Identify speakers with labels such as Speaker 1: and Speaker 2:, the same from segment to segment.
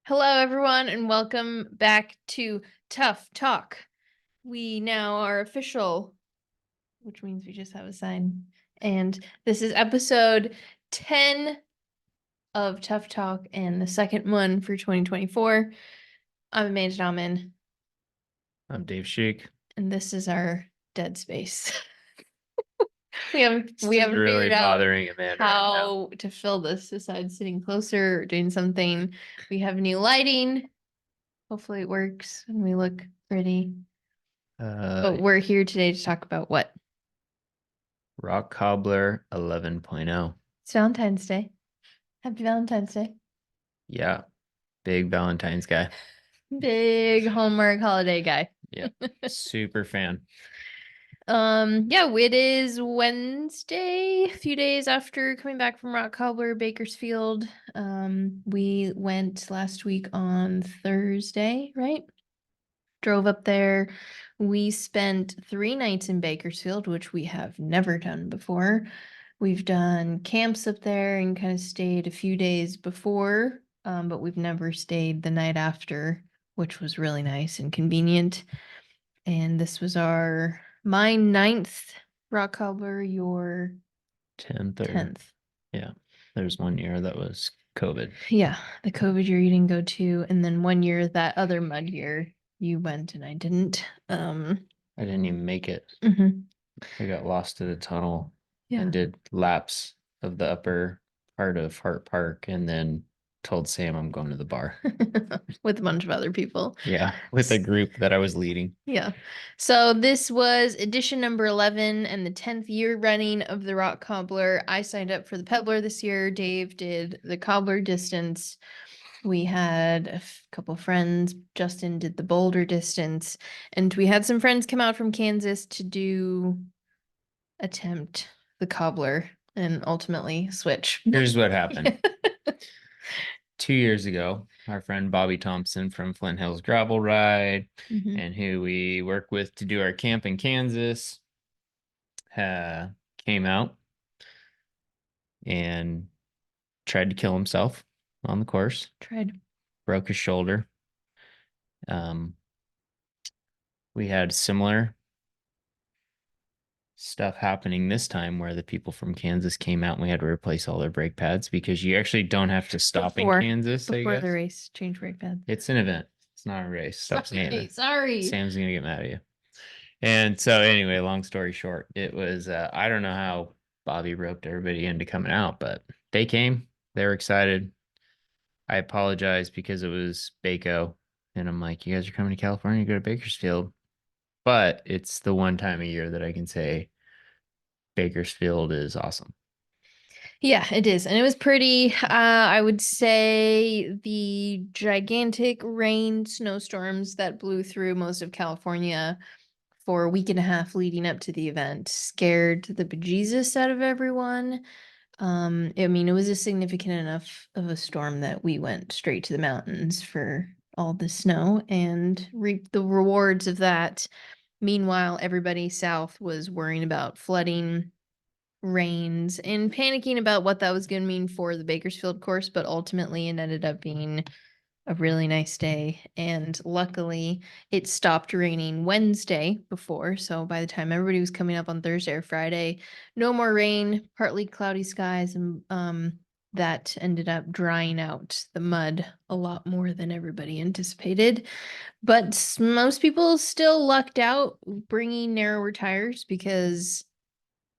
Speaker 1: Hello, everyone, and welcome back to Tough Talk. We now are official, which means we just have a sign. And this is episode 10 of Tough Talk and the second one for 2024. I'm Amanda Nauman,
Speaker 2: I'm Dave Sheik.
Speaker 1: and this is our dead space. we haven't
Speaker 2: really
Speaker 1: figured out
Speaker 2: bothering Amanda
Speaker 1: how to fill this besides sitting closer or doing something. We have new lighting. Hopefully it works and we look pretty. But we're here today to talk about what?
Speaker 2: Rock Cobbler 11.0.
Speaker 1: It's Valentine's Day. Happy Valentine's Day.
Speaker 2: Yeah, big Valentine's guy.
Speaker 1: Big Hallmark holiday guy.
Speaker 2: Yeah, super fan.
Speaker 1: Yeah, it is Wednesday, a few days after coming back from Rock Cobbler, Bakersfield. We went last week on Thursday, right? Drove up there. We spent 3 nights in Bakersfield, which we have never done before. We've done camps up there and kind of stayed a few days before, but we've never stayed the night after, which was really nice and convenient. And this was my 9th Rock Cobbler, your
Speaker 2: 10th. Yeah, there's one year that was COVID.
Speaker 1: Yeah, the COVID year you didn't go to, and then one year, that other mud year, you went and I didn't.
Speaker 2: I didn't even make it.
Speaker 1: Mhm.
Speaker 2: I got lost to the tunnel
Speaker 1: Yeah.
Speaker 2: and did laps of the upper part of Hart Park and then told Sam I'm going to the bar.
Speaker 1: With a bunch of other people.
Speaker 2: Yeah, with a group that I was leading.
Speaker 1: Yeah. So this was edition number 11 and the 10th year running of the Rock Cobbler. I signed up for the Pebbler this year. Dave did the Cobbler distance. We had a couple friends. Justin did the Boulder distance. And we had some friends come out from Kansas to attempt the Cobbler and ultimately switch.
Speaker 2: Here's what happened. 2 years ago, our friend Bobby Thompson from Flint Hills Gravel Ride, and who we work with to do our camp in Kansas, came out and tried to kill himself on the course. Broke his shoulder. We had similar stuff happening this time where the people from Kansas came out and we had to replace all their brake pads because you actually don't have to stop in Kansas.
Speaker 1: Before the race, change brake pads.
Speaker 2: It's an event. It's not a race. Stop saying it.
Speaker 1: Sorry.
Speaker 2: Sam's gonna get mad at you. And so anyway, long story short, it was I don't know how Bobby roped everybody into coming out, but they came. They were excited. I apologized because it was Baco, and I'm like, you guys are coming to California, go to Bakersfield. But it's the one time a year that I can say Bakersfield is awesome.
Speaker 1: Yeah, it is. And it was pretty. I would say the gigantic rain snowstorms that blew through most of California for a week and a half leading up to the event scared the bejesus out of everyone. I mean, it was a significant enough of a storm that we went straight to the mountains for all the snow and reaped the rewards of that. Meanwhile, everybody south was worrying about flooding, rains, and panicking about what that was going to mean for the Bakersfield course, but ultimately it ended up being a really nice day. And luckily, it stopped raining Wednesday before. So by the time everybody was coming up on Thursday or Friday, no more rain, partly cloudy skies, and that ended up drying out the mud a lot more than everybody anticipated. But most people still lucked out bringing narrower tires because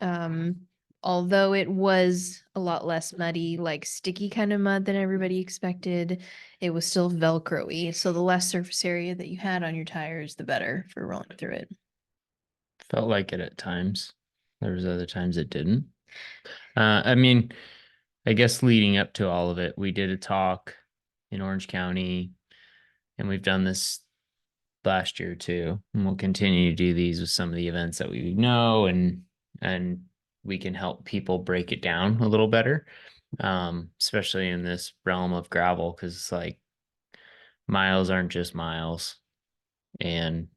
Speaker 1: although it was a lot less muddy, like sticky kind of mud than everybody expected, it was still Velcro-y. So the less surface area that you had on your tires, the better for rolling through it.
Speaker 2: Felt like it at times. There was other times it didn't. I mean, I guess leading up to all of it, we did a talk in Orange County, and we've done this last year too, and we'll continue to do these with some of the events that we know, and we can help people break it down a little better, especially in this realm of gravel, because it's like miles aren't just miles, and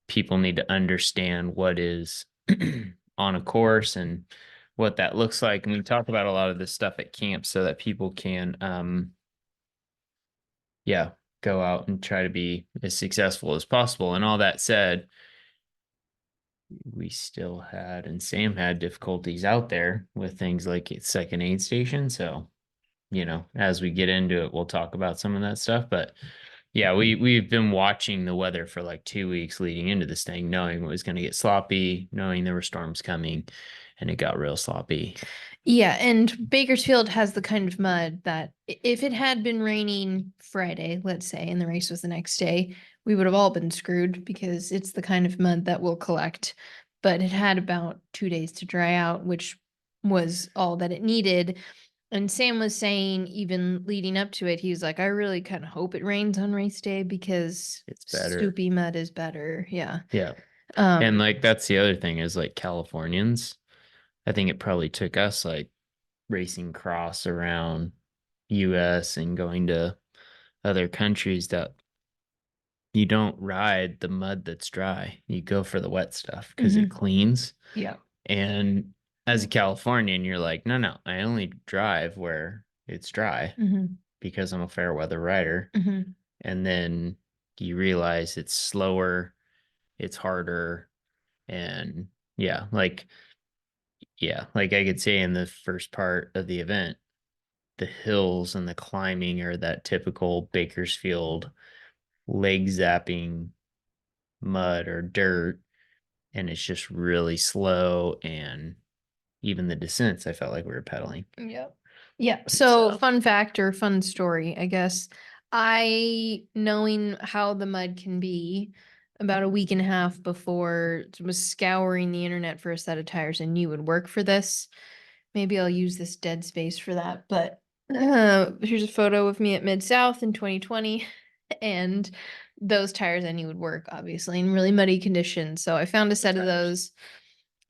Speaker 2: people need to understand what is on a course and what that looks like. And we talk about a lot of this stuff at camp so that people can yeah, go out and try to be as successful as possible. And all that said, we still had, and Sam had difficulties out there with things like its second aid station. So, as we get into it, we'll talk about some of that stuff. But yeah, we've been watching the weather for like 2 weeks leading into this thing, knowing it was going to get sloppy, knowing there were storms coming, and it got real sloppy.
Speaker 1: Yeah, and Bakersfield has the kind of mud that if it had been raining Friday, let's say, and the race was the next day, we would have all been screwed because it's the kind of mud that will collect. But it had about 2 days to dry out, which was all that it needed. And Sam was saying, even leading up to it, he was like, I really kind of hope it rains on race day because
Speaker 2: It's better.
Speaker 1: soupy mud is better. Yeah.
Speaker 2: Yeah. And
Speaker 1: Um,
Speaker 2: like that's the other thing is like Californians. I think it probably took us like racing cross around US and going to other countries that you don't ride the mud that's dry. You go for the wet stuff because it
Speaker 1: mhm.
Speaker 2: cleans.
Speaker 1: Yeah.
Speaker 2: And as a Californian, you're like, no, no, I only drive where it's dry
Speaker 1: Hmm.
Speaker 2: because I'm a fair weather rider.
Speaker 1: Hmm.
Speaker 2: And then you realize it's slower, it's harder, and like I could say in the first part of the event, the hills and the climbing are that typical Bakersfield leg zapping mud or dirt, and it's just really slow. And even the descents, I felt like we were pedaling.
Speaker 1: Yep. Yeah. So, fun fact or fun story, I guess. I, knowing how the mud can be, about a week and a half before, was scouring the internet for a set of tires I knew would work for this. Maybe I'll use this dead space for that. But here's a photo of me at Mid South in 2020. And those tires I knew would work, obviously, in really muddy conditions. So I found a set of those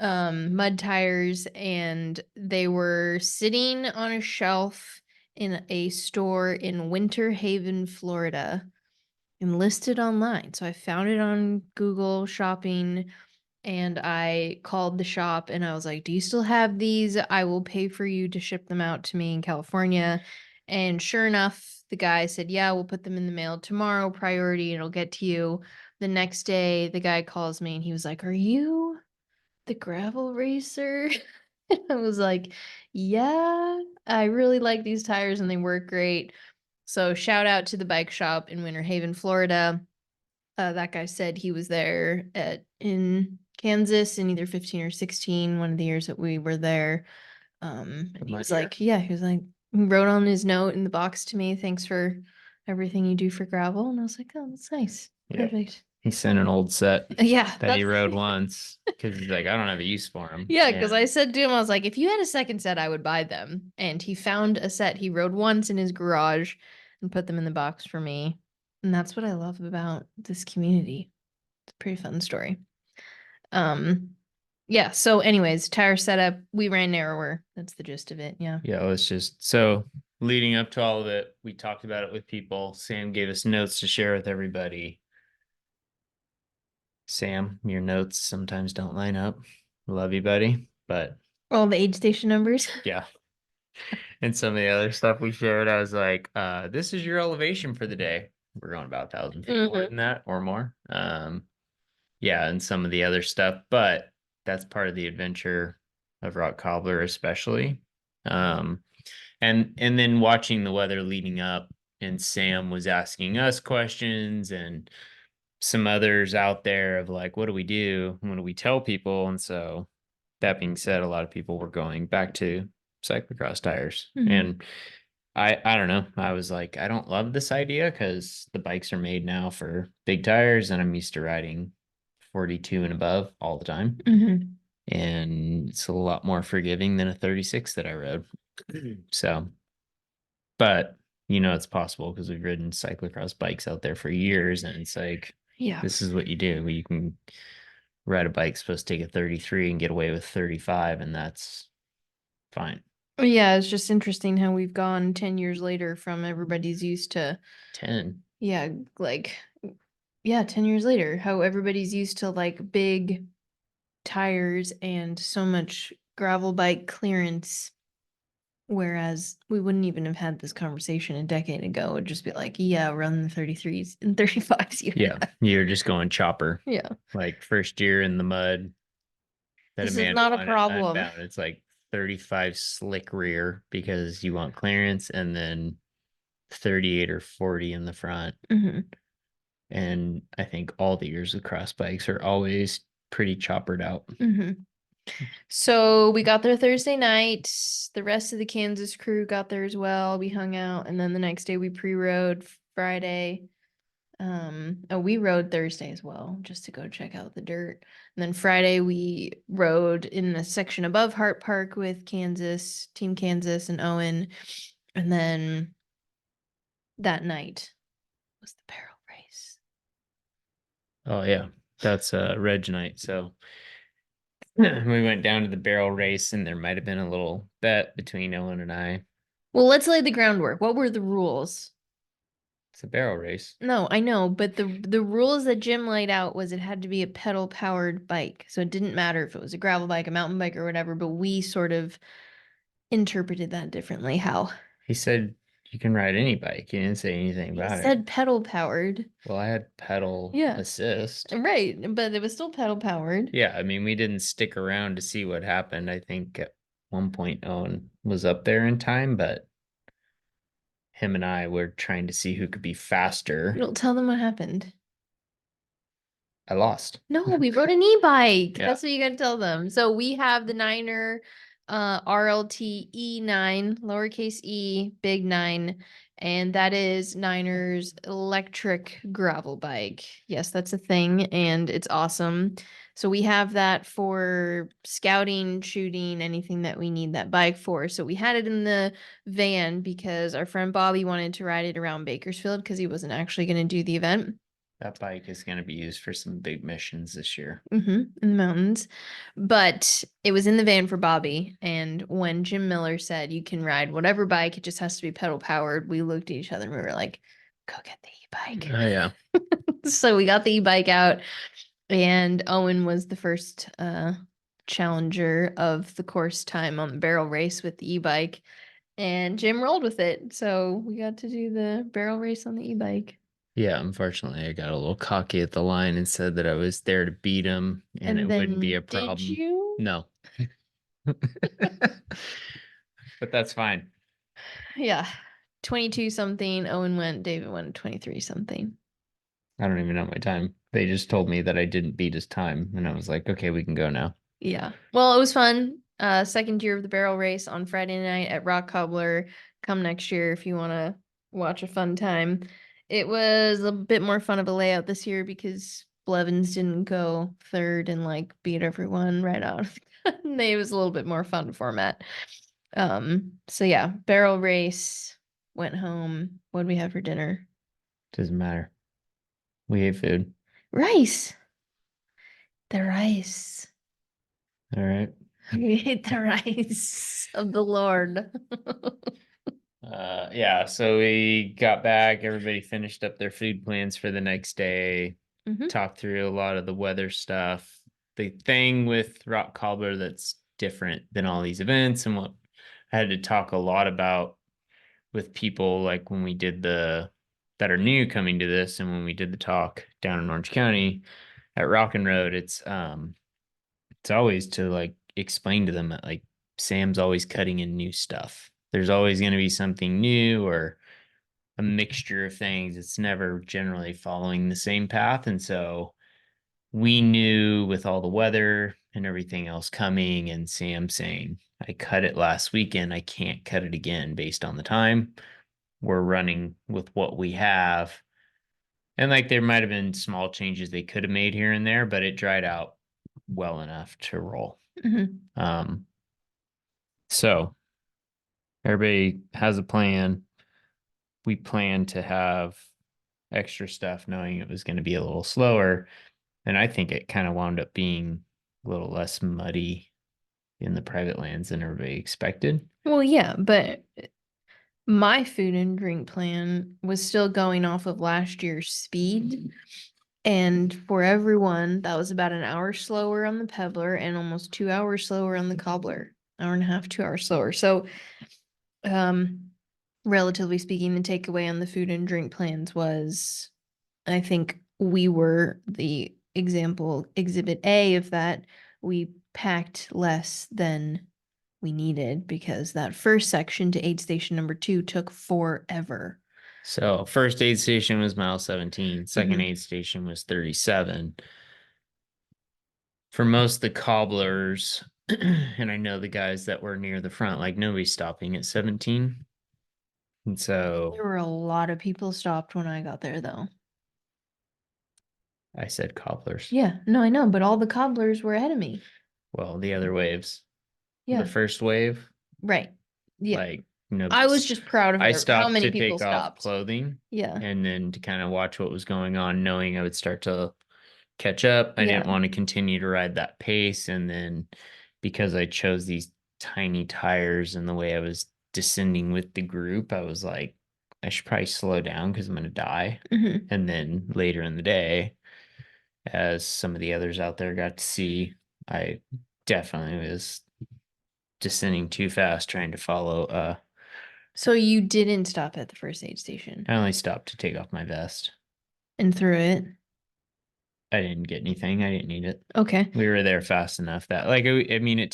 Speaker 1: mud tires, and they were sitting on a shelf in a store in Winter Haven, Florida, and listed online. So I found it on Google Shopping, and I called the shop and I was like, "Do you still have these? I will pay for you to ship them out to me in California." And sure enough, the guy said, "Yeah, we'll put them in the mail tomorrow, priority, and it'll get to you." The next day, the guy calls me and he was like, "Are you the gravel racer?" I was like, "Yeah, I really like these tires and they work great." So shout out to the bike shop in Winter Haven, Florida. That guy said he was there in Kansas in either 15 or 16, one of the years that we were there. And he was like, yeah, he was like, he wrote on his note in the box to me, "Thanks for everything you do for gravel." And I was like, "Oh, that's nice.
Speaker 2: Yeah.
Speaker 1: Perfect."
Speaker 2: He sent an old set
Speaker 1: Yeah,
Speaker 2: that he rode once because he's like, I don't have a use for them.
Speaker 1: yeah, because I said to him, I was like, "If you had a second set, I would buy them." And he found a set he rode once in his garage and put them in the box for me. And that's what I love about this community. It's a pretty fun story. Um, yeah, so anyways, tire setup, we ran narrower. That's the gist of it. Yeah.
Speaker 2: Yeah, let's just so leading up to all of it, we talked about it with people. Sam gave us notes to share with everybody. Sam, your notes sometimes don't line up. Love you, buddy. But
Speaker 1: All the aid station numbers.
Speaker 2: yeah. And some of the other stuff we shared, I was like, this is your elevation for the day. We're going about 1,000 feet more than that or more. Yeah, and some of the other stuff, but that's part of the adventure of rock cobbler, especially. Um, and then watching the weather leading up, and Sam was asking us questions, and some others out there of like, what do we do? What do we tell people? And so that being said, a lot of people were going back to cyclocross tires.
Speaker 1: Mhm.
Speaker 2: And I don't know. I was like, I don't love this idea because the bikes are made now for big tires, and I'm used to riding 42 and above all the time.
Speaker 1: Mhm.
Speaker 2: And it's a lot more forgiving than a 36 that I rode. So, but it's possible because we've ridden cyclocross bikes out there for years, and it's like,
Speaker 1: Yeah.
Speaker 2: this is what you do. You can ride a bike supposed to take a 33 and get away with 35, and that's fine.
Speaker 1: Yeah, it's just interesting how we've gone 10 years later from everybody's used to,
Speaker 2: 10.
Speaker 1: yeah, like, yeah, 10 years later, how everybody's used to like big tires and so much gravel bike clearance. Whereas we wouldn't even have had this conversation a decade ago. It'd just be like, yeah, run the 33s and 35s you
Speaker 2: Yeah,
Speaker 1: have.
Speaker 2: you're just going chopper.
Speaker 1: Yeah.
Speaker 2: Like first year in the mud that
Speaker 1: This is
Speaker 2: Amanda
Speaker 1: not a
Speaker 2: won at
Speaker 1: problem.
Speaker 2: Unbound. It's like 35 slick rear because you want clearance, and then 38 or 40 in the front.
Speaker 1: Hmm.
Speaker 2: And I think all the years of cross bikes are always pretty choppered out.
Speaker 1: Hmm. So we got there Thursday night. The rest of the Kansas crew got there as well. We hung out, and then the next day we pre-rode Friday. Oh, we rode Thursday as well, just to go check out the dirt. And then Friday we rode in a section above Hart Park with Team Kansas and Owen. And then that night was the barrel race.
Speaker 2: Oh yeah, that's Reg night. So we went down to the barrel race, and there might have been a little bet between Owen and I.
Speaker 1: Well, let's lay the groundwork. What were the rules?
Speaker 2: It's a barrel race.
Speaker 1: No, I know, but the rules that Jim laid out was it had to be a pedal powered bike. So it didn't matter if it was a gravel bike, a mountain bike, or whatever, but we sort of interpreted that differently. How?
Speaker 2: He said you can ride any bike. He didn't say anything
Speaker 1: He
Speaker 2: about it.
Speaker 1: said pedal powered.
Speaker 2: Well, I had pedal
Speaker 1: Yeah.
Speaker 2: assist.
Speaker 1: Right, but it was still pedal powered.
Speaker 2: Yeah, I mean, we didn't stick around to see what happened. I think at one point Owen was up there in time, but him and I were trying to see who could be faster.
Speaker 1: You'll tell them what happened.
Speaker 2: I lost.
Speaker 1: No, we rode an e-bike.
Speaker 2: Yeah.
Speaker 1: That's what you gotta tell them. So we have the Niner RLT E9, lowercase e, big 9, and that is Niner's electric gravel bike. Yes, that's a thing, and it's awesome. So we have that for scouting, shooting, anything that we need that bike for. So we had it in the van because our friend Bobby wanted to ride it around Bakersfield because he wasn't actually going to do the event.
Speaker 2: That bike is going to be used for some big missions this year.
Speaker 1: In the mountains. But it was in the van for Bobby. And when Jim Miller said you can ride whatever bike, it just has to be pedal powered, we looked at each other and we were like, go get the e-bike.
Speaker 2: Oh, yeah.
Speaker 1: So we got the e-bike out, and Owen was the first challenger of the course time on the barrel race with the e-bike. And Jim rolled with it. So we got to do the barrel race on the e-bike.
Speaker 2: Yeah, unfortunately, I got a little cocky at the line and said that I was there to beat him and
Speaker 1: And
Speaker 2: it wouldn't be a
Speaker 1: then
Speaker 2: problem.
Speaker 1: did you?
Speaker 2: No. But that's fine.
Speaker 1: Yeah. 22 something. Owen went, David went 23 something.
Speaker 2: I don't even know my time. They just told me that I didn't beat his time, and I was like, okay, we can go now.
Speaker 1: Yeah. Well, it was fun. Second year of the barrel race on Friday night at Rock Cobbler. Come next year if you want to watch a fun time. It was a bit more fun of a layout this year because Blevins didn't go third and like beat everyone right out. It was a little bit more fun format. So yeah, barrel race, went home. What did we have for dinner?
Speaker 2: Doesn't matter. We ate food.
Speaker 1: Rice. The rice.
Speaker 2: All right.
Speaker 1: We ate the rice of the Lord.
Speaker 2: Yeah, so we got back, everybody finished up their food plans for the next day,
Speaker 1: Mhm.
Speaker 2: talked through a lot of the weather stuff. The thing with Rock Cobbler that's different than all these events, and what I had to talk a lot about with people, like when we did the that are new coming to this, and when we did the talk down in Orange County at Rock and Road, it's always to like explain to them that like Sam's always cutting in new stuff. There's always going to be something new or a mixture of things. It's never generally following the same path. And so we knew with all the weather and everything else coming, and Sam saying, I cut it last weekend, I can't cut it again based on the time. We're running with what we have. And like there might have been small changes they could have made here and there, but it dried out well enough to roll.
Speaker 1: Mhm.
Speaker 2: So everybody has a plan. We plan to have extra stuff knowing it was going to be a little slower. And I think it kind of wound up being a little less muddy in the private lands than everybody expected.
Speaker 1: Well, yeah, but my food and drink plan was still going off of last year's speed. And for everyone, that was about an hour slower on the Pebbler and almost 2 hours slower on the Cobbler. Hour and a half, 2 hours slower. So Um, relatively speaking, the takeaway on the food and drink plans was, I think we were the example exhibit A of that. We packed less than we needed because that first section to aid station number 2 took forever.
Speaker 2: So first aid station was mile 17, second
Speaker 1: Mhm.
Speaker 2: aid station was 37. For most of the cobblers, and I know the guys that were near the front, like nobody's stopping at 17. And so
Speaker 1: There were a lot of people stopped when I got there, though.
Speaker 2: I said cobblers.
Speaker 1: Yeah, no, I know, but all the cobblers were ahead of me.
Speaker 2: Well, the other waves. The
Speaker 1: Yeah,
Speaker 2: first wave,
Speaker 1: right. Yeah.
Speaker 2: like
Speaker 1: I was
Speaker 2: nobody's.
Speaker 1: just proud of
Speaker 2: I
Speaker 1: how
Speaker 2: stopped
Speaker 1: many
Speaker 2: to
Speaker 1: people
Speaker 2: take off
Speaker 1: stopped.
Speaker 2: clothing
Speaker 1: Yeah.
Speaker 2: and then to kind of watch what was going on, knowing I would start to catch up. I didn't
Speaker 1: Yeah.
Speaker 2: want to continue to ride that pace. And then because I chose these tiny tires and the way I was descending with the group, I was like, I should probably slow down because I'm going to die.
Speaker 1: Hmm.
Speaker 2: And then later in the day, as some of the others out there got to see, I definitely was descending too fast trying to follow.
Speaker 1: So you didn't stop at the first aid station
Speaker 2: I only stopped to take off my vest.
Speaker 1: and threw it.
Speaker 2: I didn't get anything. I didn't need it.
Speaker 1: Okay.
Speaker 2: We were there fast enough that, like, I mean, it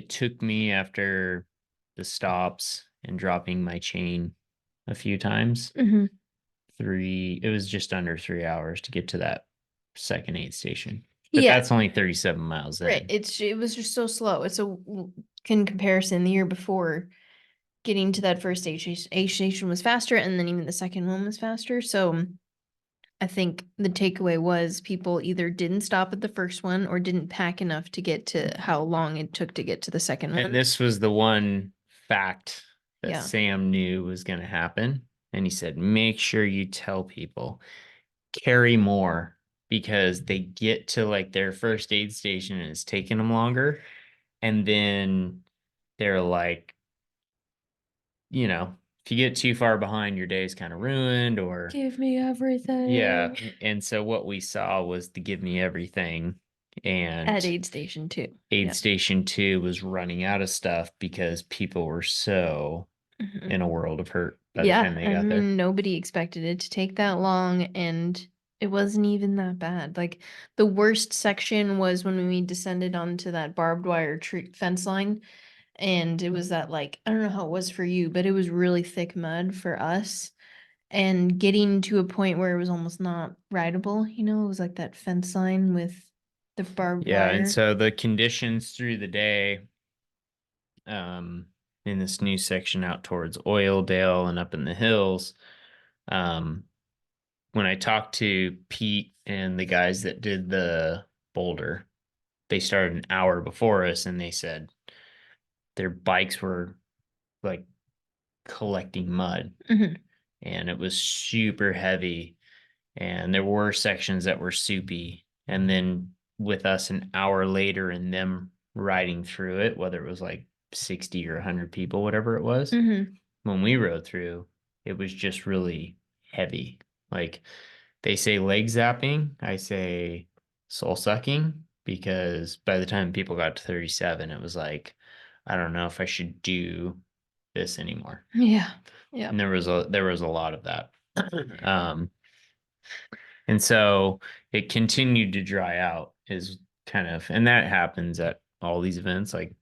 Speaker 2: took me after the stops and dropping my chain a few times.
Speaker 1: Hmm.
Speaker 2: It was just under 3 hours to get to that second aid station. But
Speaker 1: Yeah.
Speaker 2: that's only 37 miles
Speaker 1: Right.
Speaker 2: in.
Speaker 1: It was just so slow. It's a in comparison, the year before getting to that first aid station was faster, and then even the second one was faster. So I think the takeaway was people either didn't stop at the first one or didn't pack enough to get to how long it took to get to the second
Speaker 2: And
Speaker 1: one.
Speaker 2: this was the one fact that
Speaker 1: Yeah.
Speaker 2: Sam knew was going to happen. And he said, make sure you tell people, carry more because they get to like their first aid station and it's taking them longer. And then they're like, if you get too far behind, your day's kind of ruined or
Speaker 1: Give me
Speaker 2: yeah.
Speaker 1: everything.
Speaker 2: And so what we saw was the give me everything.
Speaker 1: At
Speaker 2: And
Speaker 1: aid station too.
Speaker 2: aid
Speaker 1: Yeah.
Speaker 2: station 2 was running out of stuff because people were so
Speaker 1: Mhm.
Speaker 2: in a world of hurt by the
Speaker 1: Yeah,
Speaker 2: time they
Speaker 1: I
Speaker 2: got there.
Speaker 1: mean, nobody expected it to take that long, and it wasn't even that bad. Like, the worst section was when we descended onto that barbed wire tree fence line, and it was that, like, I don't know how it was for you, but it was really thick mud for us. And getting to a point where it was almost not rideable, it was like that fence line with the barbed
Speaker 2: Yeah, and
Speaker 1: wire.
Speaker 2: so the conditions through the day, um, in this new section out towards Oildale and up in the hills, um, when I talked to Pete and the guys that did the boulder, they started an hour before us and they said their bikes were like collecting mud
Speaker 1: Hmm.
Speaker 2: and it was super heavy and there were sections that were soupy. And then with us an hour later and them riding through it, whether it was like 60 or 100 people, whatever it was,
Speaker 1: Hmm.
Speaker 2: when we rode through, it was just really heavy. Like they say leg zapping, I say soul sucking because by the time people got to 37, it was like, I don't know if I should do this anymore.
Speaker 1: Yeah. Yeah.
Speaker 2: And there was a lot of that. Um, and so it continued to dry out is kind of, and that happens at all these events. Like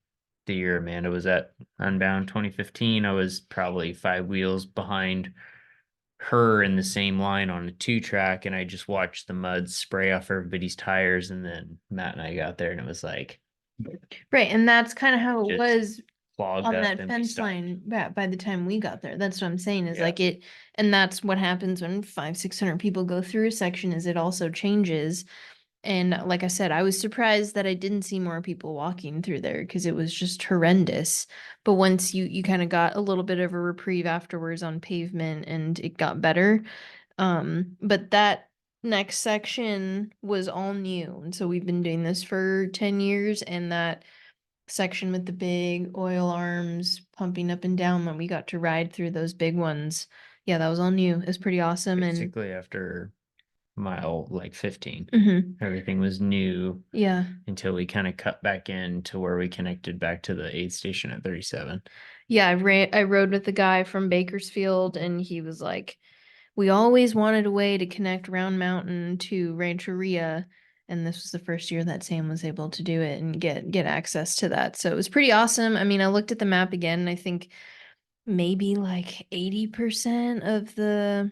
Speaker 2: the year Amanda was at Unbound 2015, I was probably 5 wheels behind her in the same line on a 2 track, and I just watched the mud spray off everybody's tires. And then Matt and I got there, and it was like
Speaker 1: Right, and that's kind of how it
Speaker 2: just
Speaker 1: was
Speaker 2: clogged
Speaker 1: on
Speaker 2: up,
Speaker 1: that
Speaker 2: and we
Speaker 1: fence
Speaker 2: stopped.
Speaker 1: line by the time we got there. That's what I'm saying is
Speaker 2: Yeah.
Speaker 1: like it, and that's what happens when 500-600 people go through a section is it also changes. And like I said, I was surprised that I didn't see more people walking through there because it was just horrendous. But once you kind of got a little bit of a reprieve afterwards on pavement and it got better. But that next section was all new. And so we've been doing this for 10 years, and that section with the big oil arms pumping up and down when we got to ride through those big ones. Yeah, that was all new. It was pretty awesome. And
Speaker 2: Basically after mile like 15,
Speaker 1: mhm,
Speaker 2: everything was new
Speaker 1: yeah,
Speaker 2: until we kind of cut back in to where we connected back to the aid station at 37.
Speaker 1: Yeah, I rode with the guy from Bakersfield, and he was like, we always wanted a way to connect Round Mountain to Rancheria, and this was the first year that Sam was able to do it and get access to that. So it was pretty awesome. I mean, I looked at the map again, and I think maybe like 80% of the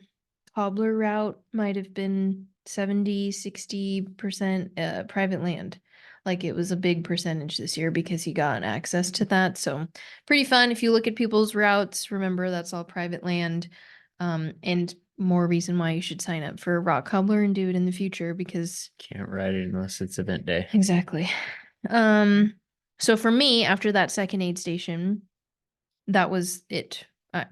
Speaker 1: Cobbler route might have been 60% private land. Like it was a big percentage this year because he got access to that. So pretty fun. If you look at people's routes, remember that's all private land. And more reason why you should sign up for Rock Cobbler and do it in the future because
Speaker 2: Can't ride it unless it's event day.
Speaker 1: exactly. Um, so for me, after that second aid station, that was it.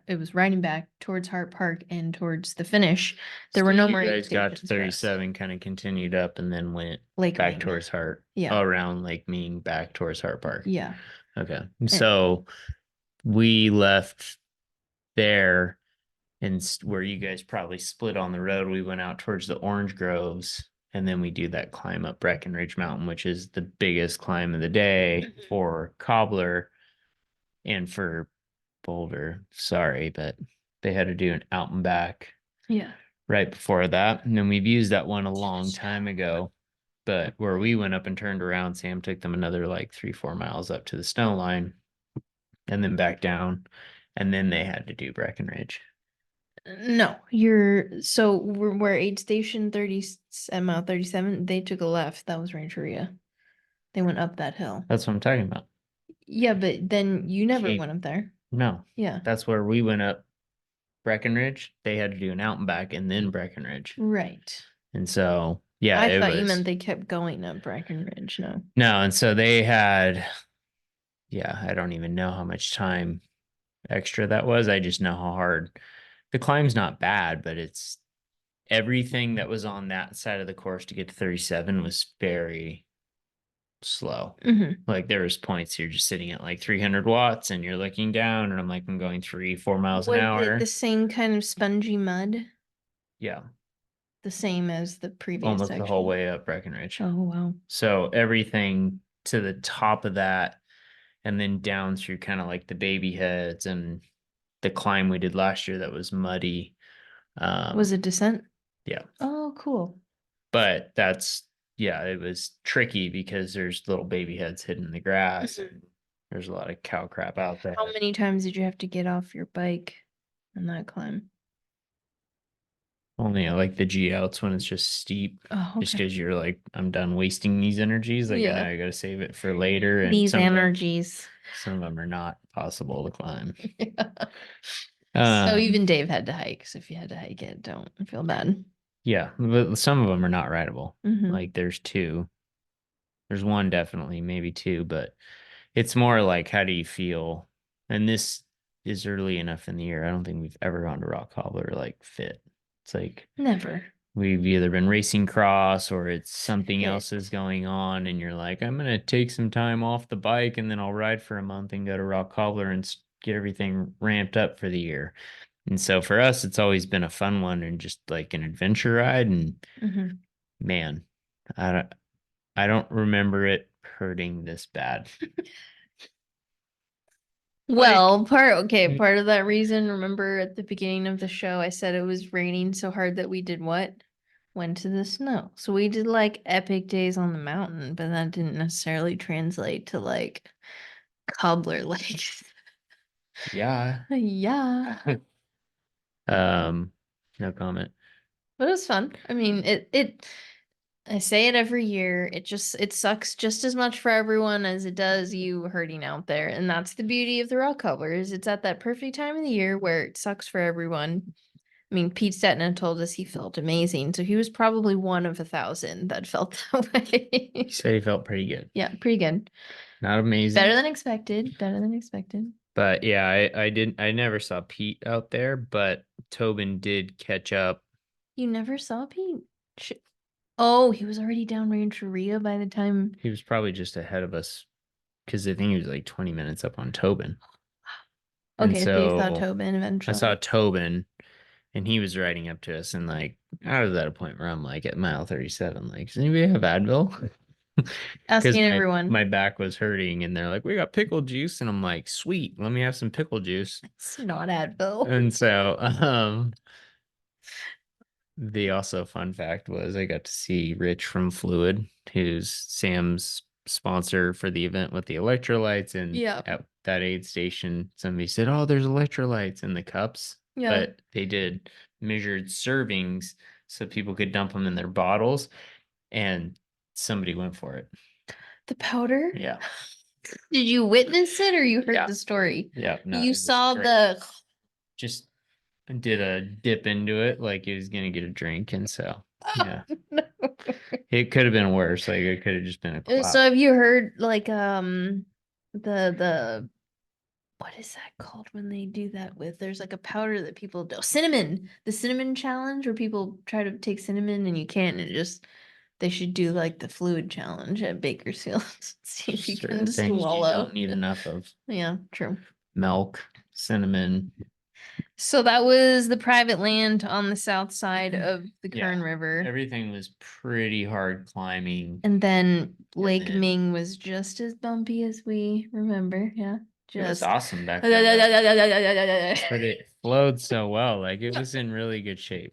Speaker 1: It was riding back towards Hart Park and towards the finish. There were
Speaker 2: So
Speaker 1: no
Speaker 2: you
Speaker 1: more aid
Speaker 2: guys got to
Speaker 1: stations for us.
Speaker 2: 37, kind of continued up and then went
Speaker 1: Lake
Speaker 2: back
Speaker 1: Ming.
Speaker 2: towards Hart.
Speaker 1: Yeah.
Speaker 2: Around Lake Mean back towards Hart Park.
Speaker 1: Yeah.
Speaker 2: Okay.
Speaker 1: And-
Speaker 2: So we left there and where you guys probably split on the road, we went out towards the orange groves and then we do that climb up Breckenridge Mountain, which is the biggest climb of the day for Cobbler and for Boulder. Sorry, but they had to do an out and back
Speaker 1: Yeah.
Speaker 2: right before that. And then we've used that one a long time ago. But where we went up and turned around, Sam took them another like 3-4 miles up to the snow line and then back down. And then they had to do Breckenridge.
Speaker 1: No, where aid station 30 at mile 37, they took a left. That was Rancheria. They went up that hill.
Speaker 2: That's what I'm talking about.
Speaker 1: Yeah, but then you never
Speaker 2: Okay.
Speaker 1: went up there.
Speaker 2: No,
Speaker 1: Yeah.
Speaker 2: that's where we went up Breckenridge. They had to do an out and back and then Breckenridge.
Speaker 1: Right.
Speaker 2: And so, yeah,
Speaker 1: I
Speaker 2: it
Speaker 1: thought you
Speaker 2: was
Speaker 1: meant they kept going up Breckenridge. No.
Speaker 2: no. And so they had, yeah, I don't even know how much time extra that was. I just know how hard the climb's not bad, but it's everything that was on that side of the course to get to 37 was very slow.
Speaker 1: Mm-hmm.
Speaker 2: Like there was points you're just sitting at like 300 watts and you're looking down and I'm like, I'm going 3-4 miles an
Speaker 1: Was
Speaker 2: hour.
Speaker 1: it the same kind of spongy mud?
Speaker 2: Yeah.
Speaker 1: The same as the previous
Speaker 2: Almost
Speaker 1: section?
Speaker 2: the whole way up Breckenridge.
Speaker 1: Oh, wow.
Speaker 2: So everything to the top of that and then down through kind of like the baby heads and the climb we did last year that was muddy.
Speaker 1: Was it descent?
Speaker 2: Yeah.
Speaker 1: Oh, cool.
Speaker 2: But that's, yeah, it was tricky because there's little baby heads hidden in the grass.
Speaker 1: Mhm.
Speaker 2: And there's a lot of cow crap out there.
Speaker 1: How many times did you have to get off your bike on that climb?
Speaker 2: Only I like the G outs when it's just steep.
Speaker 1: Oh,
Speaker 2: Just
Speaker 1: okay.
Speaker 2: because you're like, I'm done wasting these energies. Like,
Speaker 1: Yeah.
Speaker 2: I gotta save it for later. And
Speaker 1: These energies.
Speaker 2: some of them are not possible to climb.
Speaker 1: So
Speaker 2: Um,
Speaker 1: even Dave had to hike. So if you had to hike it, don't feel bad.
Speaker 2: yeah, but some of them are not rideable.
Speaker 1: Mhm.
Speaker 2: Like there's two. There's one definitely, maybe two, but it's more like how do you feel? And this is early enough in the year. I don't think we've ever gone to Rock Cobbler like fit. It's like
Speaker 1: Never.
Speaker 2: we've either been racing cross or it's something
Speaker 1: Fit.
Speaker 2: else is going on, and you're like, I'm gonna take some time off the bike and then I'll ride for a month and go to Rock Cobbler and get everything ramped up for the year. And so for us, it's always been a fun one and just like an adventure ride. And
Speaker 1: Mhm.
Speaker 2: man, I don't remember it hurting this bad.
Speaker 1: Well, part of that reason, remember at the beginning of the show, I said it was raining so hard that we did what? Went to the snow. So we did like epic days on the mountain, but that didn't necessarily translate to like cobbler lakes.
Speaker 2: Yeah.
Speaker 1: Yeah.
Speaker 2: No comment.
Speaker 1: But it was fun. I mean, I say it every year. It sucks just as much for everyone as it does you hurting out there. And that's the beauty of the rock covers. It's at that perfect time of the year where it sucks for everyone. I mean, Pete Stetna told us he felt amazing, so he was probably one of 1,000 that felt that way.
Speaker 2: He said he felt pretty good.
Speaker 1: Yeah, pretty good.
Speaker 2: Not amazing.
Speaker 1: Better than expected. Better than expected.
Speaker 2: But yeah, I never saw Pete out there, but Tobin did catch up.
Speaker 1: You never saw Pete? Oh, he was already down Rancheria by the time.
Speaker 2: He was probably just ahead of us because I think he was like 20 minutes up on Tobin. And
Speaker 1: Okay, so you saw
Speaker 2: so
Speaker 1: Tobin
Speaker 2: I
Speaker 1: eventually.
Speaker 2: saw Tobin and he was riding up to us and like I was at a point where I'm like at mile 37, like, does anybody have Advil? because
Speaker 1: Asking
Speaker 2: my
Speaker 1: everyone.
Speaker 2: my back was hurting, and they're like, "We got pickle juice," and I'm like, "Sweet, let me have some pickle juice."
Speaker 1: It's not Advil.
Speaker 2: And so, the also fun fact was I got to see Rich from Fluid, who's Sam's sponsor for the event with the electrolytes. And
Speaker 1: Yeah.
Speaker 2: at that aid station, somebody said, "Oh, there's electrolytes in the cups,"
Speaker 1: Yeah.
Speaker 2: but they did measured servings so people could dump them in their bottles, and somebody went for it.
Speaker 1: The powder?
Speaker 2: Yeah.
Speaker 1: Did you witness it or you heard
Speaker 2: Yeah.
Speaker 1: the story?
Speaker 2: Yeah. No,
Speaker 1: You
Speaker 2: it was
Speaker 1: saw
Speaker 2: great.
Speaker 1: the
Speaker 2: Just did a dip into it like he was gonna get a drink, and so yeah.
Speaker 1: no.
Speaker 2: It could have been worse. Like it could have just been a
Speaker 1: So
Speaker 2: cloud.
Speaker 1: have you heard like the what is that called when they do that with there's like a powder that people do cinnamon, the cinnamon challenge where people try to take cinnamon and you can't and it just they should do like the fluid challenge at Bakersfield. See if you can
Speaker 2: Certain things you
Speaker 1: swallow.
Speaker 2: don't need enough of.
Speaker 1: Yeah, true.
Speaker 2: Milk, cinnamon.
Speaker 1: So that was the private land on the south side of the
Speaker 2: Yeah.
Speaker 1: Kern River.
Speaker 2: Everything was pretty hard climbing.
Speaker 1: And then Lake
Speaker 2: then-
Speaker 1: Ming was just as bumpy as we remember. Yeah.
Speaker 2: It was
Speaker 1: Just
Speaker 2: awesome back then, though. But
Speaker 1: Lake
Speaker 2: it flowed so well. Like it was in really good shape.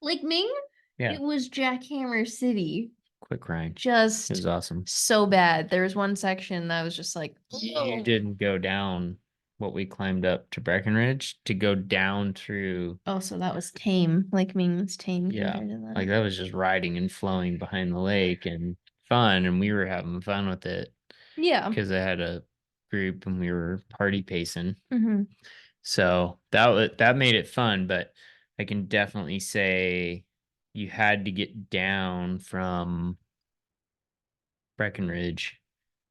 Speaker 1: Ming?
Speaker 2: Yeah.
Speaker 1: It was Jackhammer City.
Speaker 2: Quick Ryan. It
Speaker 1: Just
Speaker 2: was awesome.
Speaker 1: so bad. There was one section that was just like,
Speaker 2: You didn't go down what we climbed up to Breckenridge to go down through.
Speaker 1: oh, so that was tame. Lake Ming was tame
Speaker 2: Yeah.
Speaker 1: compared to that.
Speaker 2: Like that was just riding and flowing behind the lake and fun. And we were having fun with it
Speaker 1: Yeah.
Speaker 2: because I had a group and we were party pacing.
Speaker 1: Mhm.
Speaker 2: So that made it fun, but I can definitely say you had to get down from Breckenridge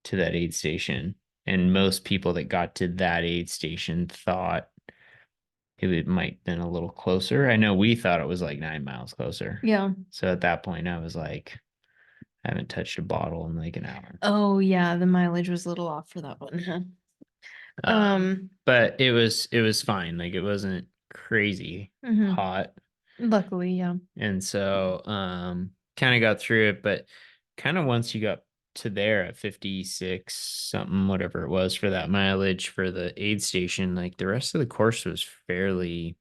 Speaker 2: to that aid station. And most people that got to that aid station thought might have been a little closer. I know we thought it was like 9 miles closer.
Speaker 1: Yeah.
Speaker 2: So at that point, I was like, I haven't touched a bottle in like an hour.
Speaker 1: Oh yeah, the mileage was a little off for that one, huh?
Speaker 2: But it was fine. Like it wasn't crazy
Speaker 1: Mhm.
Speaker 2: hot.
Speaker 1: Luckily, yeah.
Speaker 2: And so kind of got through it, but kind of once you got to there at 56 something, whatever it was for that mileage for the aid station, like the rest of the course was fairly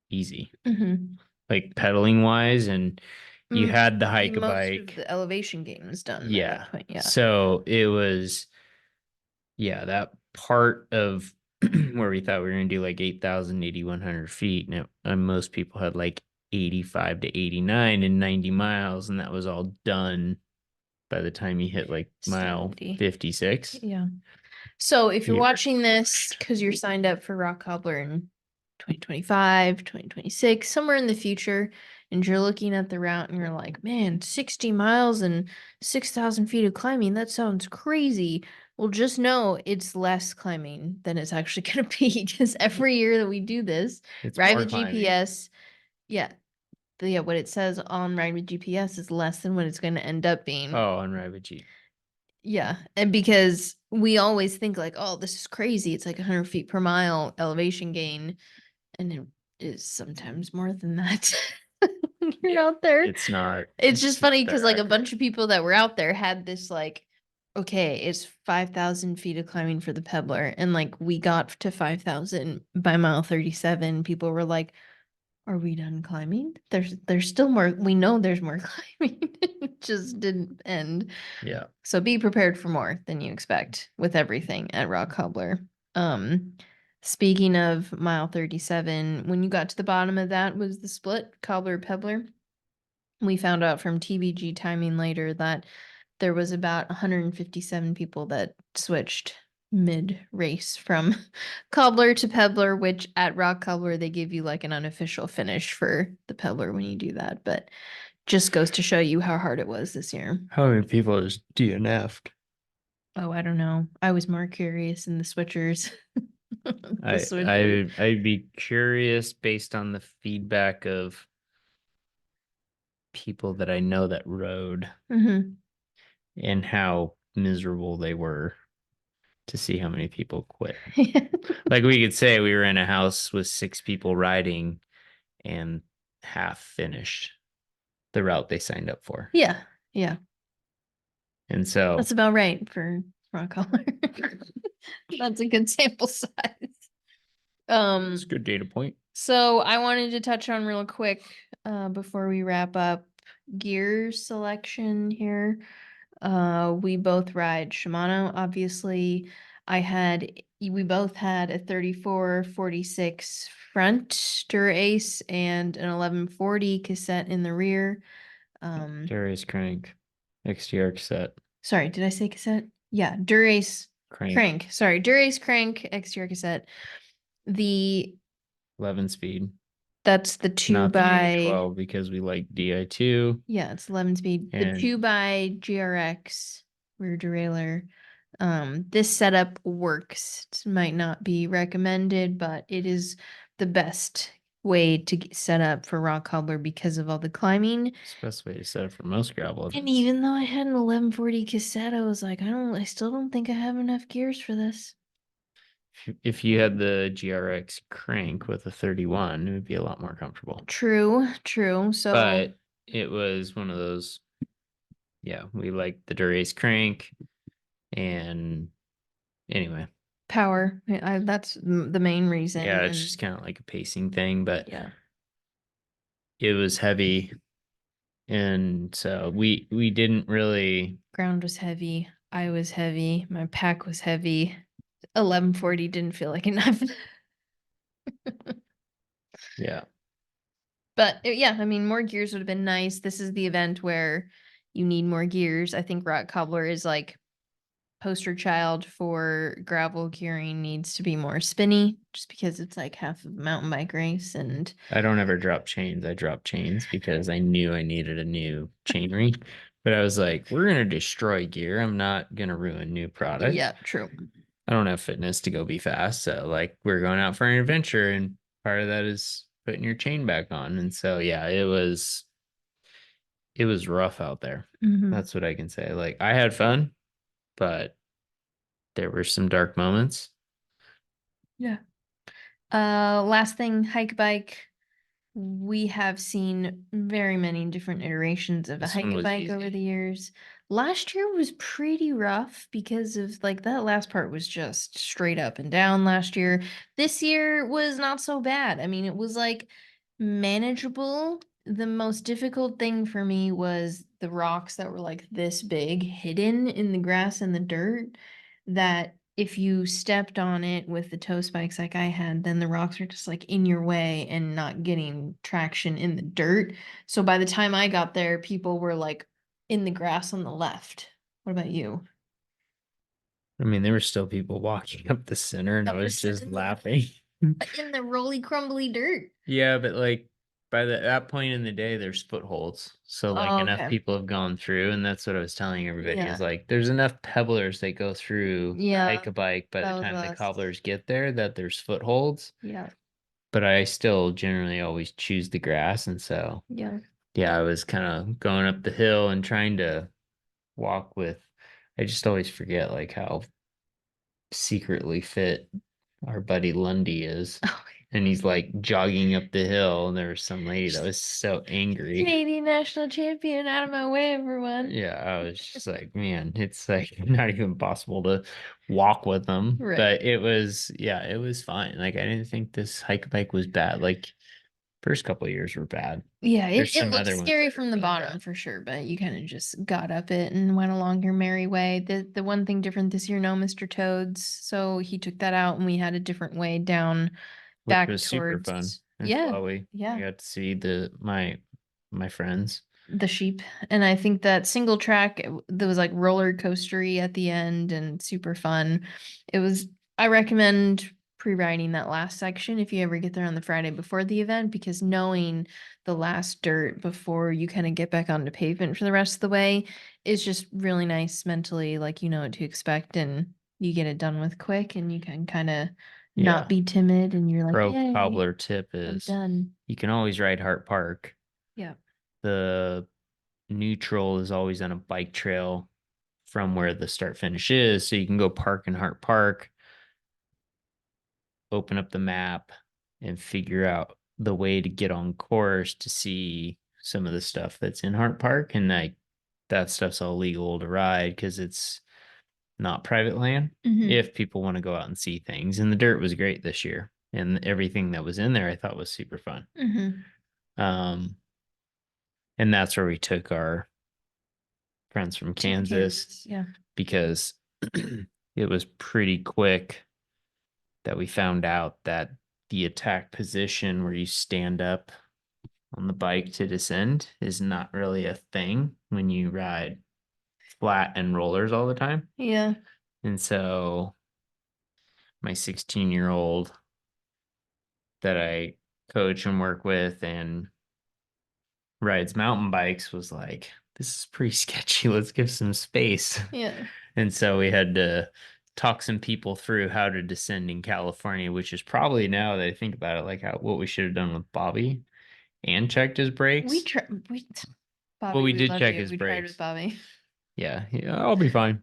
Speaker 2: easy,
Speaker 1: Mhm.
Speaker 2: like pedaling wise, and you had to hike a
Speaker 1: Most of
Speaker 2: bike.
Speaker 1: the elevation games done at
Speaker 2: Yeah.
Speaker 1: that point. Yeah.
Speaker 2: So it was, yeah, that part of where we thought we were going to do like 8,000, 8,100 feet. And most people had like 85 to 89 and 90 miles. And that was all done by the time you hit like mile
Speaker 1: 70.
Speaker 2: 56.
Speaker 1: Yeah. So if you're
Speaker 2: Yeah.
Speaker 1: watching this because you're signed up for Rock Cobbler in 2025, 2026, somewhere in the future, and you're looking at the route and you're like, man, 60 miles and 6,000 feet of climbing, that sounds crazy. Well, just know it's less climbing than it's actually going to be because every year that we do this,
Speaker 2: It's
Speaker 1: Ride
Speaker 2: more
Speaker 1: with
Speaker 2: climbing.
Speaker 1: GPS, yeah, what it says on Ride with GPS is less than what it's going to end up being.
Speaker 2: Oh, on Rabbit G.
Speaker 1: Yeah, and because we always think like, oh, this is crazy. It's like 100 feet per mile elevation gain, and it is sometimes more than that. When you're
Speaker 2: Yeah,
Speaker 1: out there.
Speaker 2: It's not.
Speaker 1: It's just
Speaker 2: not
Speaker 1: funny
Speaker 2: that
Speaker 1: because like a
Speaker 2: accurate.
Speaker 1: bunch of people that were out there had this like, okay, it's 5,000 feet of climbing for the peddler, and like we got to 5,000 by mile 37. People were like, are we done climbing? There's still more. We know there's more climbing. It just didn't end.
Speaker 2: Yeah.
Speaker 1: So be prepared for more than you expect with everything at Rock Cobbler. Um, Speaking of mile 37, when you got to the bottom of that was the split Cobbler Pebbler. We found out from TBG timing later that there was about 157 people that switched mid race from Cobbler to Pebbler, which at Rock Cobbler they give you like an unofficial finish for the Pebbler when you do that, but just goes to show you how hard it was this year.
Speaker 2: How many people is DNF'd?
Speaker 1: Oh, I don't know. I was more curious in the switchers.
Speaker 2: I'd be curious based on the feedback of people that I know that rode
Speaker 1: Mhm.
Speaker 2: and how miserable they were to see how many people quit. Like we could say we were in a house with 6 people riding and half finished the route they signed up for.
Speaker 1: Yeah. Yeah.
Speaker 2: And so
Speaker 1: That's about right for rock color. That's a good sample size.
Speaker 2: it's a good data point.
Speaker 1: So I wanted to touch on real quick, before we wrap up, gear selection here. We both ride Shimano, obviously. We both had a 3446 front Dura-Ace and an 1140 cassette in the rear.
Speaker 2: Darius Crank, XTR cassette,
Speaker 1: Sorry, did I say cassette? Yeah, Dura-Ace
Speaker 2: crank,
Speaker 1: crank. Sorry, Dura-Ace crank, XTR cassette. The
Speaker 2: 11 speed,
Speaker 1: That's the two
Speaker 2: not the
Speaker 1: by,
Speaker 2: DA12 because we like DI2
Speaker 1: yeah, it's 11 speed. The
Speaker 2: and
Speaker 1: 2 by GRX rear derailleur. This setup works. It might not be recommended, but it is the best way to get set up for rock cobbler because of all the climbing.
Speaker 2: it's the best way to set it for most gravel
Speaker 1: And
Speaker 2: events.
Speaker 1: even though I had an 1140 cassette, I was like, I still don't think I have enough gears for this.
Speaker 2: If you had the GRX crank with a 31, it would be a lot more comfortable.
Speaker 1: True, true. So
Speaker 2: But it was one of those, yeah, we like the Dura-Ace crank. And anyway,
Speaker 1: power, that's the main reason.
Speaker 2: yeah, it's
Speaker 1: And
Speaker 2: just kind of like a pacing thing, but
Speaker 1: yeah.
Speaker 2: it was heavy. And so we didn't really,
Speaker 1: Ground was heavy. I was heavy. My pack was heavy. 1140 didn't feel like enough.
Speaker 2: yeah.
Speaker 1: But yeah, I mean, more gears would have been nice. This is the event where you need more gears. I think Rock Cobbler is like poster child for gravel gearing needs to be more spinny just because it's like half of a mountain bike race. And
Speaker 2: I don't ever drop chains. I drop chains because I knew I needed a new chain ring. But I was like, we're gonna destroy gear. I'm not gonna ruin new product.
Speaker 1: yeah, true.
Speaker 2: I don't have fitness to go be fast. So like we're going out for an adventure and part of that is putting your chain back on. And so yeah, it was rough out there.
Speaker 1: Hmm.
Speaker 2: That's what I can say. Like I had fun, but there were some dark moments.
Speaker 1: Yeah. Last thing, hike bike. We have seen very many different iterations of a
Speaker 2: This one
Speaker 1: hike
Speaker 2: was
Speaker 1: bike over
Speaker 2: easy.
Speaker 1: the years. Last year was pretty rough because of like that last part was just straight up and down last year. This year was not so bad. I mean, it was like manageable. The most difficult thing for me was the rocks that were like this big hidden in the grass and the dirt that if you stepped on it with the toe spikes like I had, then the rocks are just like in your way and not getting traction in the dirt. So by the time I got there, people were like in the grass on the left. What about you?
Speaker 2: I mean, there were still people walking up the center, and I
Speaker 1: Up the
Speaker 2: was just
Speaker 1: in
Speaker 2: laughing.
Speaker 1: the roly crumbly dirt.
Speaker 2: Yeah, but like by that point in the day, there's footholds. So like
Speaker 1: Oh,
Speaker 2: enough
Speaker 1: okay.
Speaker 2: people have gone through, and that's what I was telling everybody
Speaker 1: Yeah.
Speaker 2: is like there's enough pebblers that go through
Speaker 1: Yeah.
Speaker 2: hike a bike by the
Speaker 1: That was
Speaker 2: time the
Speaker 1: us.
Speaker 2: cobblers get there that there's footholds.
Speaker 1: Yeah.
Speaker 2: But I still generally always choose the grass, and so
Speaker 1: Yeah.
Speaker 2: yeah, I was kind of going up the hill and trying to walk with. I just always forget like how secretly fit our buddy Lundy is. And he's like jogging up the hill, and there was some lady that was so angry.
Speaker 1: Canadian national champion out of my way, everyone.
Speaker 2: Yeah, I was just like, man, it's like not even possible to walk with them.
Speaker 1: Right.
Speaker 2: But it was, yeah, it was fine. Like I didn't think this hike bike was bad. Like first couple of years were bad.
Speaker 1: Yeah,
Speaker 2: There's
Speaker 1: it
Speaker 2: some
Speaker 1: looked
Speaker 2: other ones
Speaker 1: scary
Speaker 2: that are
Speaker 1: from the
Speaker 2: really
Speaker 1: bottom
Speaker 2: bad.
Speaker 1: for sure, but you kind of just got up it and went along your merry way. The one thing different this year, no Mr. Toads, so he took that out and we had a different way down
Speaker 2: Which
Speaker 1: back
Speaker 2: was super fun
Speaker 1: towards,
Speaker 2: and
Speaker 1: yeah,
Speaker 2: flowy. I
Speaker 1: yeah,
Speaker 2: got to see my friends,
Speaker 1: the sheep. And I think that single track there was like roller coastery at the end and super fun. It was I recommend pre-riding that last section if you ever get there on the Friday before the event because knowing the last dirt before you kind of get back onto pavement for the rest of the way is just really nice mentally, like you know what to expect and you get it done with quick and you can kind of not
Speaker 2: yeah.
Speaker 1: be timid and you're like,
Speaker 2: Pro
Speaker 1: yay,
Speaker 2: cobbler tip
Speaker 1: I'm
Speaker 2: is
Speaker 1: done.
Speaker 2: you can always ride Hart Park.
Speaker 1: Yeah.
Speaker 2: The neutral is always on a bike trail from where the start finish is. So you can go park in Hart Park, open up the map, and figure out the way to get on course to see some of the stuff that's in Hart Park. And like that stuff's all legal to ride because it's not private land.
Speaker 1: Mhm.
Speaker 2: If people want to go out and see things, and the dirt was great this year, and everything that was in there I thought was super fun.
Speaker 1: Mhm.
Speaker 2: Um, and that's where we took our friends from
Speaker 1: Team
Speaker 2: Kansas
Speaker 1: Kansas. Yeah.
Speaker 2: because it was pretty quick that we found out that the attack position where you stand up on the bike to descend is not really a thing when you ride flat and rollers all the time.
Speaker 1: Yeah.
Speaker 2: And so my 16-year-old that I coach and work with and rides mountain bikes was like, this is pretty sketchy. Let's give some space.
Speaker 1: Yeah.
Speaker 2: And so we had to talk some people through how to descend in California, which is probably, now that I think about it, like what we should have done with Bobby and checked his
Speaker 1: We
Speaker 2: brakes.
Speaker 1: try. We
Speaker 2: Well,
Speaker 1: Bobby,
Speaker 2: we
Speaker 1: we
Speaker 2: did
Speaker 1: love
Speaker 2: check
Speaker 1: you.
Speaker 2: his
Speaker 1: We tried with
Speaker 2: brakes.
Speaker 1: Bobby.
Speaker 2: Yeah, I'll be fine.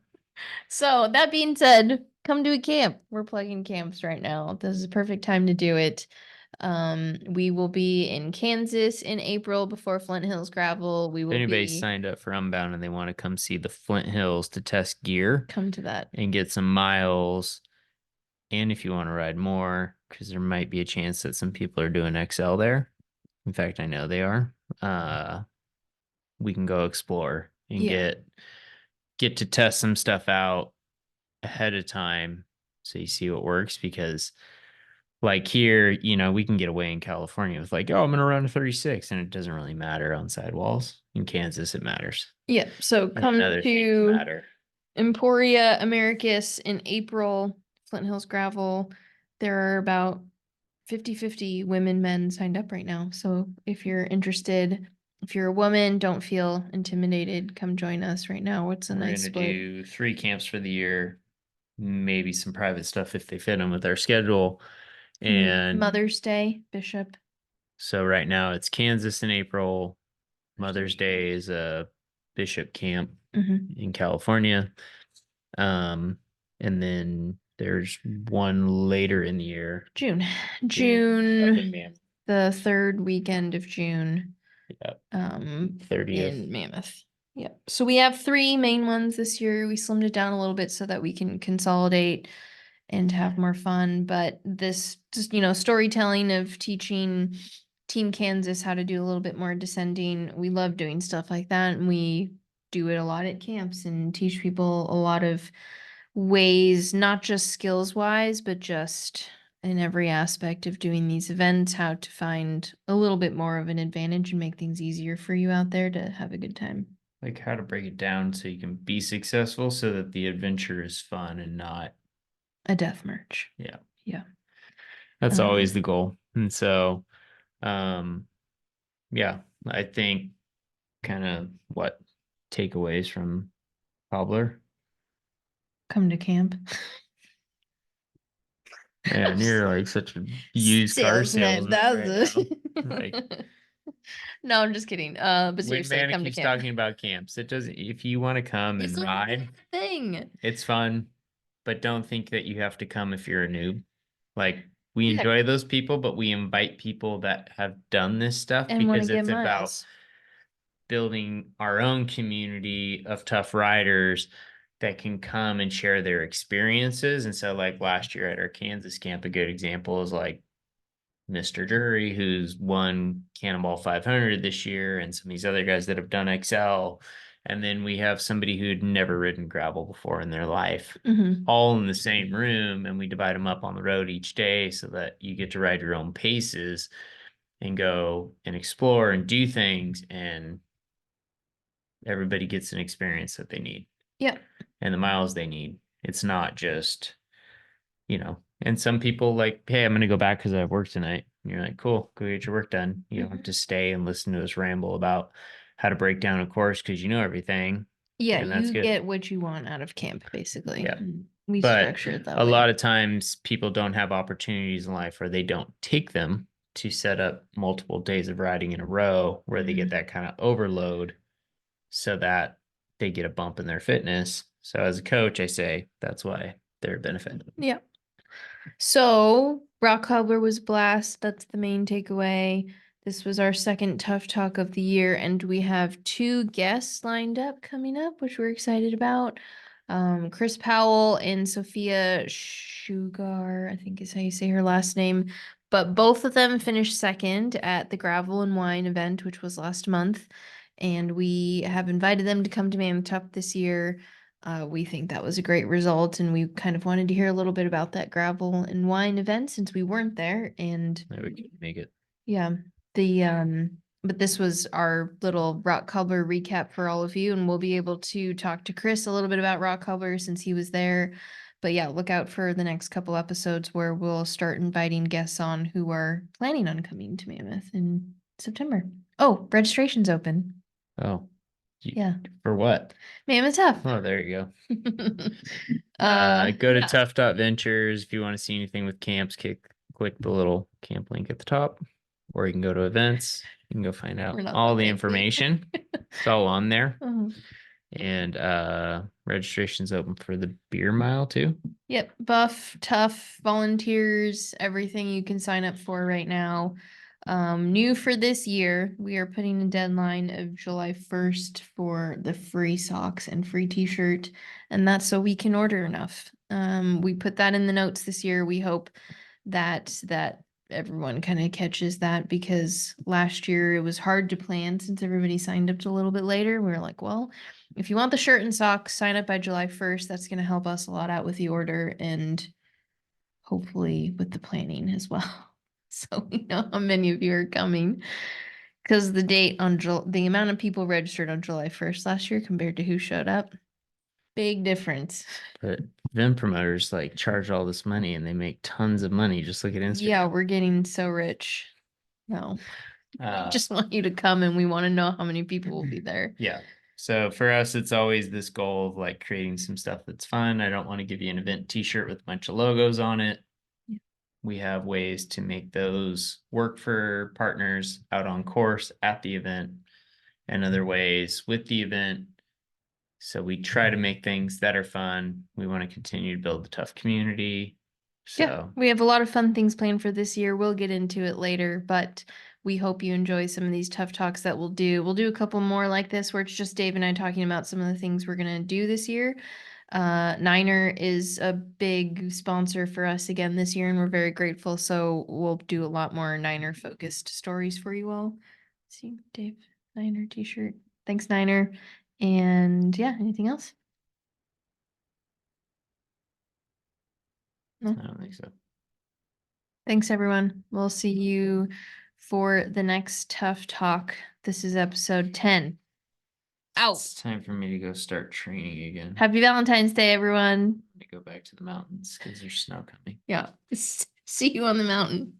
Speaker 1: So that being said, come to a camp. We're plugging camps right now. This is a perfect time to do it. We will be in Kansas in April before Flint Hills Gravel. We
Speaker 2: If
Speaker 1: will
Speaker 2: anybody's
Speaker 1: be
Speaker 2: signed up for Unbound and they want to come see the Flint Hills to test gear
Speaker 1: come to that.
Speaker 2: and get some miles, and if you want to ride more, because there might be a chance that some people are doing XL there. In fact, I know they are. We can go explore and
Speaker 1: Yeah.
Speaker 2: get to test some stuff out ahead of time so you see what works, because like here, we can get away in California with like, oh, I'm gonna run a 36, and it doesn't really matter on sidewalls. In Kansas, it matters.
Speaker 1: Yeah. So
Speaker 2: And
Speaker 1: come
Speaker 2: other things
Speaker 1: to
Speaker 2: matter.
Speaker 1: Emporia Americus in April, Flint Hills Gravel. There are about 50-50 women, men signed up right now. So if you're interested, if you're a woman, don't feel intimidated. Come join us right now. It's a
Speaker 2: We're
Speaker 1: nice
Speaker 2: gonna
Speaker 1: split.
Speaker 2: do 3 camps for the year, maybe some private stuff if they fit them with our schedule. And
Speaker 1: Mother's Day, Bishop.
Speaker 2: so right now it's Kansas in April. Mother's
Speaker 1: Mother's
Speaker 2: Day is a Bishop camp
Speaker 1: hmm
Speaker 2: in California. And then there's one later in the year,
Speaker 1: June.
Speaker 2: June, up in
Speaker 1: June,
Speaker 2: Mammoth.
Speaker 1: the third weekend of June,
Speaker 2: Yep.
Speaker 1: in
Speaker 2: 30th.
Speaker 1: Mammoth. Yep. So we have three main ones this year. We slimmed it down a little bit so that we can consolidate and have more fun. But this just, storytelling of teaching Team Kansas how to do a little bit more descending. We love doing stuff like that. And we do it a lot at camps and teach people a lot of ways, not just skills wise, but just in every aspect of doing these events, how to find a little bit more of an advantage and make things easier for you out there to have a good time.
Speaker 2: Like how to break it down so you can be successful so that the adventure is fun and not,
Speaker 1: A death march.
Speaker 2: yeah.
Speaker 1: Yeah.
Speaker 2: That's
Speaker 1: Um,
Speaker 2: always the goal. And so, um, yeah, I think kind of what takeaways from Cobbler.
Speaker 1: come to camp.
Speaker 2: Man, you're like such a used car
Speaker 1: Salesman,
Speaker 2: salesman right
Speaker 1: that's
Speaker 2: now. Like,
Speaker 1: it. No, I'm just kidding. But
Speaker 2: when
Speaker 1: seriously,
Speaker 2: Manna
Speaker 1: come to
Speaker 2: keeps
Speaker 1: camp.
Speaker 2: talking about camps, it doesn't, if you want to come
Speaker 1: It's
Speaker 2: and
Speaker 1: a
Speaker 2: ride,
Speaker 1: thing.
Speaker 2: it's fun, but don't think that you have to come if you're a noob. Like, we
Speaker 1: Yeah,
Speaker 2: enjoy those people, but we invite people that have done this stuff
Speaker 1: and want to
Speaker 2: because
Speaker 1: get
Speaker 2: it's about
Speaker 1: miles.
Speaker 2: building our own community of tough riders that can come and share their experiences. And so, like last year at our Kansas camp, a good example is like Mr. Jury, who's won Cannonball 500 this year, and some of these other guys that have done XL. And then we have somebody who'd never ridden gravel before in their life,
Speaker 1: Mm-hmm.
Speaker 2: all in the same room. And we divide them up on the road each day so that you get to ride your own paces and go and explore and do things. And everybody gets an experience that they need
Speaker 1: Yeah.
Speaker 2: and the miles they need. It's not just, and some people like, hey, I'm going to go back because I have work tonight. And you're like, cool, go get your work done. You don't have to stay and listen to us ramble about how to break down a course because you know everything.
Speaker 1: Yeah,
Speaker 2: And that's
Speaker 1: you
Speaker 2: good.
Speaker 1: get what you want out of camp, basically.
Speaker 2: Yeah.
Speaker 1: We
Speaker 2: But
Speaker 1: structure it that
Speaker 2: a
Speaker 1: way.
Speaker 2: lot of times people don't have opportunities in life or they don't take them to set up multiple days of riding in a row where they get that kind of overload so that they get a bump in their fitness. So as a coach, I say that's why they're a benefit.
Speaker 1: Yeah. So Rock Cobbler was a blast. That's the main takeaway. This was our second Tough Talk of the year, and we have two guests lined up coming up, which we're excited about. Chris Powell and Sophia Sugar, I think is how you say her last name. But both of them finished second at the Gravel and Wine event, which was last month. And we have invited them to come to Mammoth Tough this year. We think that was a great result, and we kind of wanted to hear a little bit about that Gravel and Wine event since we weren't there. And
Speaker 2: Maybe we can make it.
Speaker 1: yeah, the but this was our little rock cobbler recap for all of you, and we'll be able to talk to Chris a little bit about rock cobbler since he was there. But yeah, look out for the next couple episodes where we'll start inviting guests on who are planning on coming to Mammoth in September. Oh, registration's open.
Speaker 2: Oh,
Speaker 1: Yeah,
Speaker 2: for what?
Speaker 1: Mammoth Tough.
Speaker 2: Oh, there you go. Go to
Speaker 1: Yeah.
Speaker 2: tough.ventures if you want to see anything with camps. Click the little camp link at the top, or you can go to events. You can go find out
Speaker 1: We're not
Speaker 2: all
Speaker 1: that
Speaker 2: the
Speaker 1: fancy.
Speaker 2: information. It's all on there.
Speaker 1: Uh-huh.
Speaker 2: And registration's open for the beer mile too.
Speaker 1: Yep, buff, tough, volunteers, everything you can sign up for right now. New for this year, we are putting a deadline of July 1st for the free socks and free t-shirt, and that's so we can order enough. We put that in the notes this year. We hope that everyone kind of catches that because last year it was hard to plan since everybody signed up a little bit later. We were like, well, if you want the shirt and socks, sign up by July 1st. That's going to help us a lot out with the order and hopefully with the planning as well. So we know how many of you are coming. Because the date on the amount of people registered on July 1st last year compared to who showed up, big difference.
Speaker 2: But event promoters like charge all this money and they make tons of money. Just look at Instagram.
Speaker 1: Yeah, we're getting so rich. No. Just want you to come and we want to know how many people will be there.
Speaker 2: Yeah. So for us, it's always this goal of like creating some stuff that's fun. I don't want to give you an event t-shirt with a bunch of logos on it.
Speaker 1: Yeah.
Speaker 2: We have ways to make those work for partners out on course at the event and other ways with the event. So we try to make things that are fun. We want to continue to build the tough community.
Speaker 1: Yeah,
Speaker 2: So
Speaker 1: we have a lot of fun things planned for this year. We'll get into it later, but we hope you enjoy some of these tough talks that we'll do. We'll do a couple more like this where it's just Dave and I talking about some of the things we're gonna do this year. Niner is a big sponsor for us again this year, and we're very grateful. So we'll do a lot more Niner focused stories for you all. See, Dave, Niner t-shirt. Thanks, Niner. And yeah, anything else?
Speaker 2: I don't think so.
Speaker 1: Thanks, everyone. We'll see you for the next Tough Talk. This is episode 10. Out.
Speaker 2: It's time for me to go start training again.
Speaker 1: Happy Valentine's Day, everyone.
Speaker 2: To go back to the mountains because there's snow coming.
Speaker 1: Yeah. See you on the mountain.